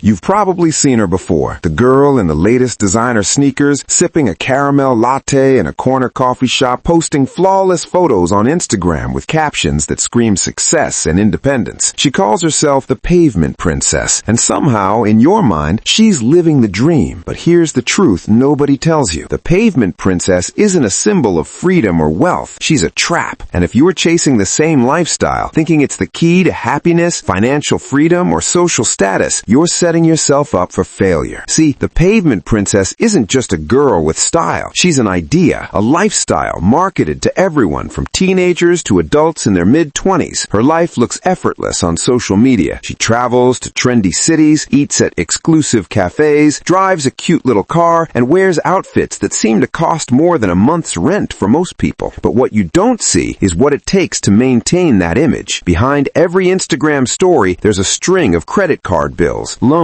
You've probably seen her before. The girl in the latest designer sneakers, sipping a caramel latte in a corner coffee shop, posting flawless photos on Instagram with captions that scream success and independence. She calls herself the Pavement Princess, and somehow, in your mind, she's living the dream. But here's the truth nobody tells you. The Pavement Princess isn't a symbol of freedom or wealth. She's a trap. And if you're chasing the same lifestyle, thinking it's the key to happiness, financial freedom, or social status, you're setting yourself up for failure. See, the Pavement Princess isn't just a girl with style. She's an idea, a lifestyle marketed to everyone from teenagers to adults in their mid-20s. Her life looks effortless on social media. She travels to trendy cities, eats at exclusive cafes, drives a cute little car, and wears outfits that seem to cost more than a month's rent for most people. But what you don't see is what it takes to maintain that image. Behind every Instagram story, there's a string of credit card bills, loans,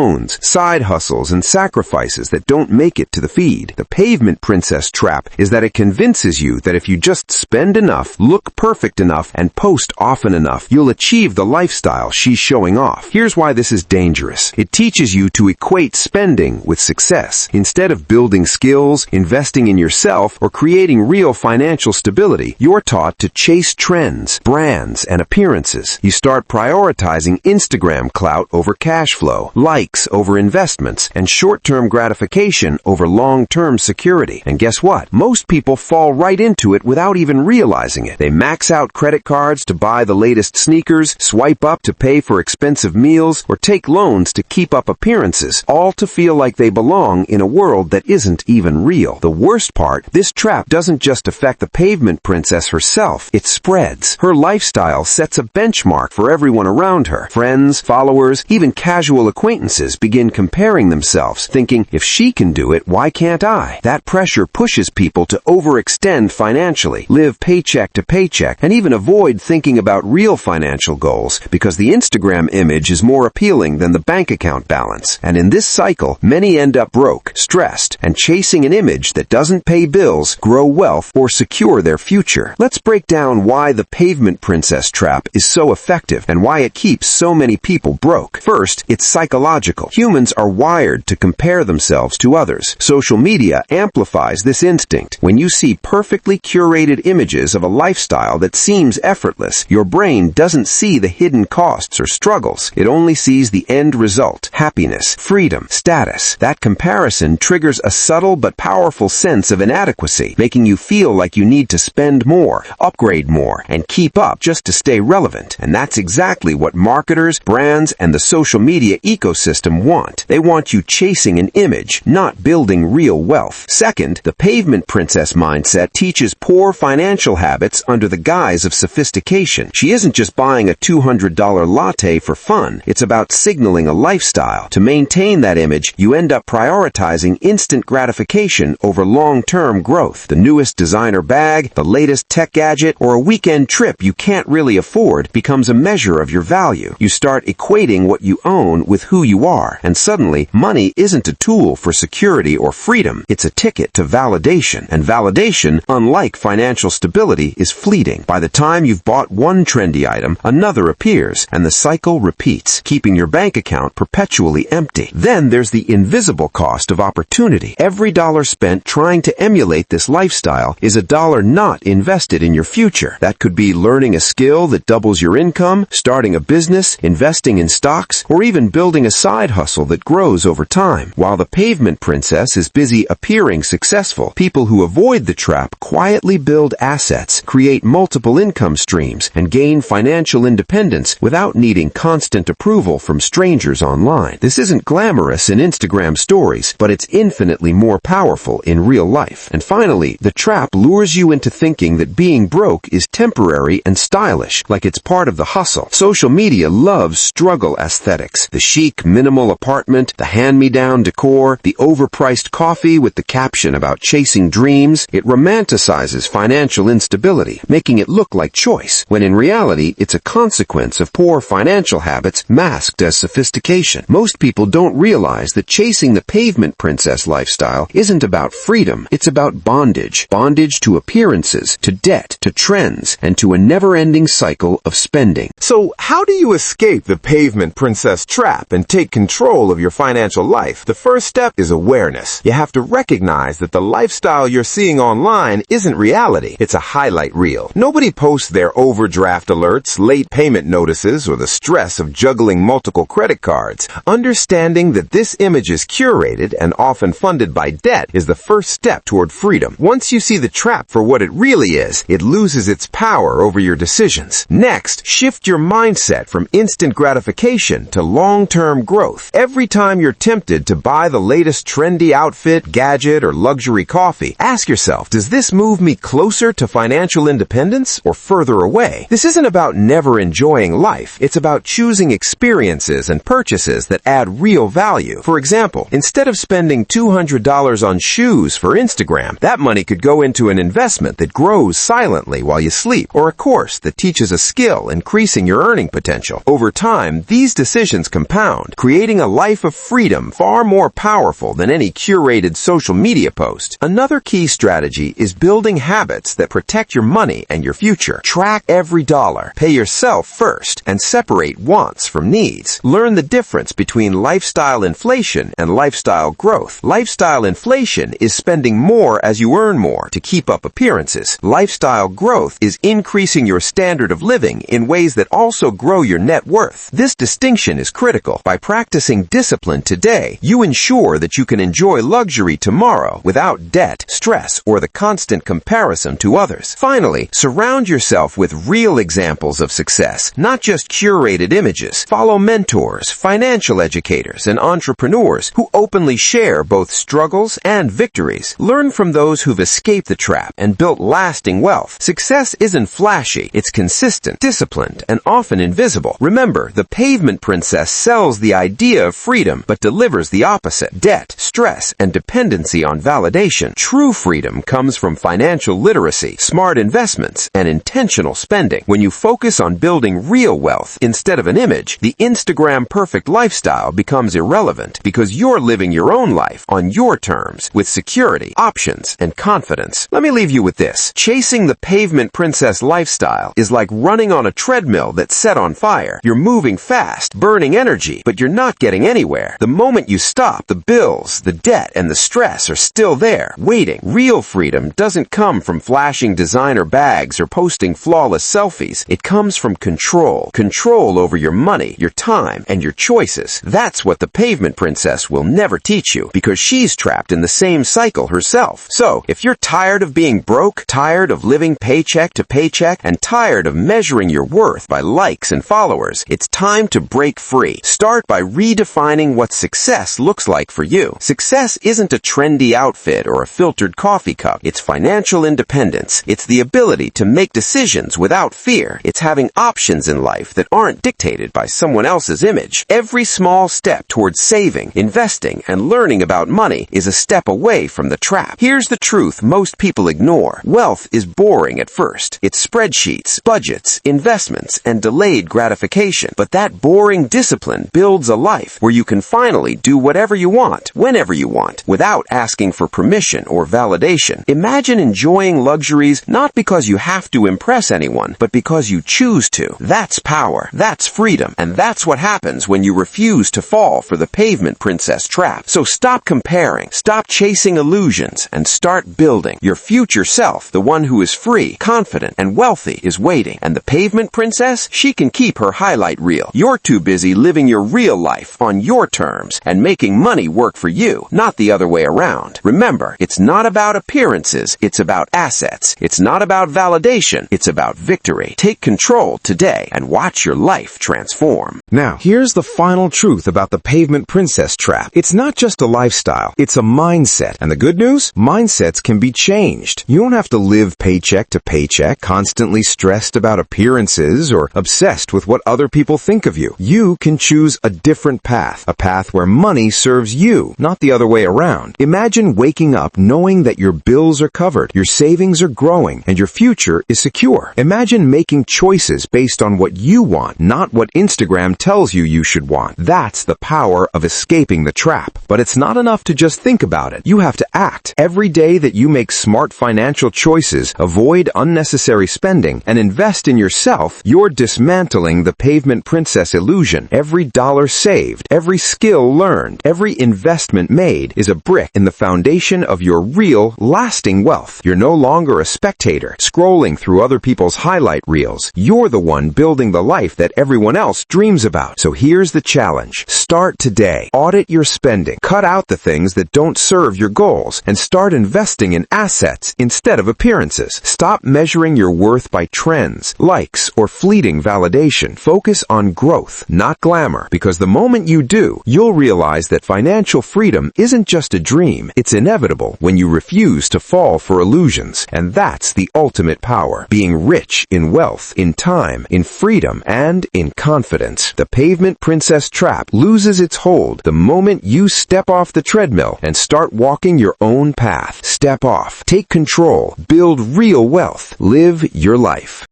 side hustles, and sacrifices that don't make it to the feed. The Pavement Princess trap is that it convinces you that if you just spend enough, look perfect enough, and post often enough, you'll achieve the lifestyle she's showing off. Here's why this is dangerous. It teaches you to equate spending with success. Instead of building skills, investing in yourself, or creating real financial stability, you're taught to chase trends, brands, and appearances. You start prioritizing Instagram clout over cash flow, likes over investments, and short-term gratification over long-term security. And guess what? Most people fall right into it without even realizing it. They max out credit cards to buy the latest sneakers, swipe up to pay for expensive meals, or take loans to keep up appearances, all to feel like they belong in a world that isn't even real. The worst part, this trap doesn't just affect the Pavement Princess herself, it spreads. Her lifestyle sets a benchmark for everyone around her. Friends, followers, even casual acquaintances begin comparing themselves, thinking, if she can do it, why can't I? That pressure pushes people to overextend financially, live paycheck to paycheck, and even avoid thinking about real financial goals because the Instagram image is more appealing than the bank account balance. And in this cycle, many end up broke, stressed, and chasing an image that doesn't pay bills, grow wealth, or secure their future. Let's break down why the Pavement Princess trap is so effective and why it keeps so many people broke. First, it's psychological. Humans are wired to compare themselves to others. Social media amplifies this instinct. When you see perfectly curated images of a lifestyle that seems effortless, your brain doesn't see the hidden costs or struggles. It only sees the end result: happiness, freedom, status. That comparison triggers a subtle but powerful sense of inadequacy, making you feel like you need to spend more, upgrade more, and keep up just to stay relevant. And that's exactly what marketers, brands, and the social media ecosystem want. They want you chasing an image, not building real wealth. Second, the Pavement Princess mindset teaches poor financial habits under the guise of sophistication. She isn't just buying a $200 latte for fun. It's about signaling a lifestyle. To maintain that image, you end up prioritizing instant gratification over long-term growth. The newest designer bag, the latest tech gadget, or a weekend trip you can't really afford becomes a measure of your value. You start equating what you own with who you are, and suddenly, money isn't a tool for security or freedom. It's a ticket to validation. And validation, unlike financial stability, is fleeting. By the time you've bought one trendy item, another appears, and the cycle repeats, keeping your bank account perpetually empty. Then there's the invisible cost of opportunity. Every dollar spent trying to emulate this lifestyle is a dollar not invested in your future. That could be learning a skill that doubles your income, starting a business, investing in stocks, or even building a side hustle that grows over time. While the Pavement Princess is busy appearing successful, people who avoid the trap quietly build assets, create multiple income streams, and gain financial independence without needing constant approval from strangers online. This isn't glamorous in Instagram stories, but it's infinitely more powerful in real life. And finally, the trap lures you into thinking that being broke is temporary and stylish, like it's part of the hustle. Social media loves struggle aesthetics. The chic, minimal apartment, the hand-me-down decor, the overpriced coffee with the caption about chasing dreams. It romanticizes financial instability, making it look like choice, when in reality, it's a consequence of poor financial habits masked as sophistication. Most people don't realize that chasing the Pavement Princess lifestyle isn't about freedom. It's about bondage. Bondage to appearances, to debt, to trends, and to a never-ending cycle of spending. So how do you escape the Pavement Princess trap and take take control of your financial life, the first step is awareness. You have to recognize that the lifestyle you're seeing online isn't reality. It's a highlight reel. Nobody posts their overdraft alerts, late payment notices, or the stress of juggling multiple credit cards. Understanding that this image is curated and often funded by debt is the first step toward freedom. Once you see the trap for what it really is, it loses its power over your decisions. Next, shift your mindset from instant gratification to long-term growth. Every time you're tempted to buy the latest trendy outfit, gadget, or luxury coffee, ask yourself, does this move me closer to financial independence or further away? This isn't about never enjoying life. It's about choosing experiences and purchases that add real value. For example, instead of spending $200 on shoes for Instagram, that money could go into an investment that grows silently while you sleep, or a course that teaches a skill, increasing your earning potential. Over time, these decisions compound, creating a life of freedom far more powerful than any curated social media post. Another key strategy is building habits that protect your money and your future. Track every dollar, pay yourself first, and separate wants from needs. Learn the difference between lifestyle inflation and lifestyle growth. Lifestyle inflation is spending more as you earn more to keep up appearances. Lifestyle growth is increasing your standard of living in ways that also grow your net worth. This distinction is critical. By practicing discipline today, you ensure that you can enjoy luxury tomorrow without debt, stress, or the constant comparison to others. Finally, surround yourself with real examples of success, not just curated images. Follow mentors, financial educators, and entrepreneurs who openly share both struggles and victories. Learn from those who've escaped the trap and built lasting wealth. Success isn't flashy, it's consistent, disciplined, and often invisible. Remember, the Pavement Princess sells the idea of freedom, but delivers the opposite: debt, stress, and dependency on validation. True freedom comes from financial literacy, smart investments, and intentional spending. When you focus on building real wealth instead of an image, the Instagram perfect lifestyle becomes irrelevant because you're living your own life on your terms with security, options, and confidence. Let me leave you with this. Chasing the Pavement Princess lifestyle is like running on a treadmill that's set on fire. You're moving fast, burning energy, but you're not getting anywhere. The moment you stop, the bills, the debt, and the stress are still there, waiting. Real freedom doesn't come from flashing designer bags or posting flawless selfies. It comes from control. Control over your money, your time, and your choices. That's what the Pavement Princess will never teach you, because she's trapped in the same cycle herself. So, if you're tired of being broke, tired of living paycheck to paycheck, and tired of measuring your worth by likes and followers, it's time to break free. Start by redefining what success looks like for you. Success isn't a trendy outfit or a filtered coffee cup. It's financial independence. It's the ability to make decisions without fear. It's having options in life that aren't dictated by someone else's image. Every small step towards saving, investing, and learning about money is a step away from the trap. Here's the truth most people ignore. Wealth is boring at first. It's spreadsheets, budgets, investments, and delayed gratification. But that boring discipline builds a life where you can finally do whatever you want, whenever you want, without asking for permission or validation. Imagine enjoying luxuries not because you have to impress anyone, but because you choose to. That's power. That's freedom. And that's what happens when you refuse to fall for the Pavement Princess trap. So stop comparing, stop chasing illusions, and start building. Your future self, the one who is free, confident, and wealthy, is waiting. And the Pavement Princess, she can keep her highlight reel. You're too busy living your real life on your terms and making money work for you, not the other way around. Remember, it's not about appearances, it's about assets. It's not about validation, it's about victory. Take control today and watch your life transform. Now, here's the final truth about the Pavement Princess trap. It's not just a lifestyle, it's a mindset. And the good news? Mindsets can be changed. You don't have to live paycheck to paycheck, constantly stressed about appearances or obsessed with what other people think of you. You can choose a different path, a path where money serves you, not the other way around. Imagine waking up knowing that your bills are covered, your savings are growing, and your future is secure. Imagine making choices based on what you want, not what Instagram tells you you should want. That's the power of escaping the trap. But it's not enough to just think about it. You have to act. Every day that you make smart financial choices, avoid unnecessary spending, and invest in yourself, you're dismantling the Pavement Princess illusion. Every dollar saved, every skill learned, every investment made is a brick in the foundation of your real, lasting wealth. You're no longer a spectator, scrolling through other people's highlight reels. You're the one building the life that everyone else dreams about. So here's the challenge. Start today. Audit your spending. Cut out the things that don't serve your goals and start investing in assets instead of appearances. Stop measuring your worth by trends, likes, or fleeting validation. Focus on growth, not glamour, because the moment you do, you'll realize that financial freedom isn't just a dream. It's inevitable when you refuse to fall for illusions. And that's the ultimate power. Being rich in wealth, in time, in freedom, and in confidence. The Pavement Princess trap loses its hold the moment you step off the treadmill and start walking your own path. Step off. Take control. Build real wealth. Live your life.